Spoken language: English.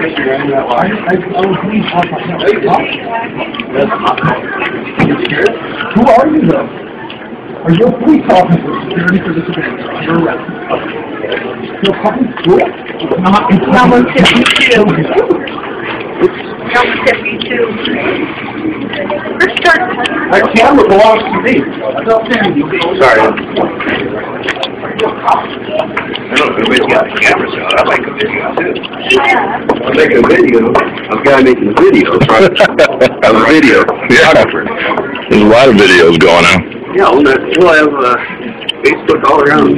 Who are you, though? Are you a police officer? Security for this event. You're arrested. You're public school? Number 52. Number 52. That camera belongs to me. Sorry. I don't know if anybody's got a camera, so I'd like a video too. I'm making a video. I'm the guy making the video. I'm a video photographer. There's a lot of videos going on. Yeah, we'll have Facebook all around.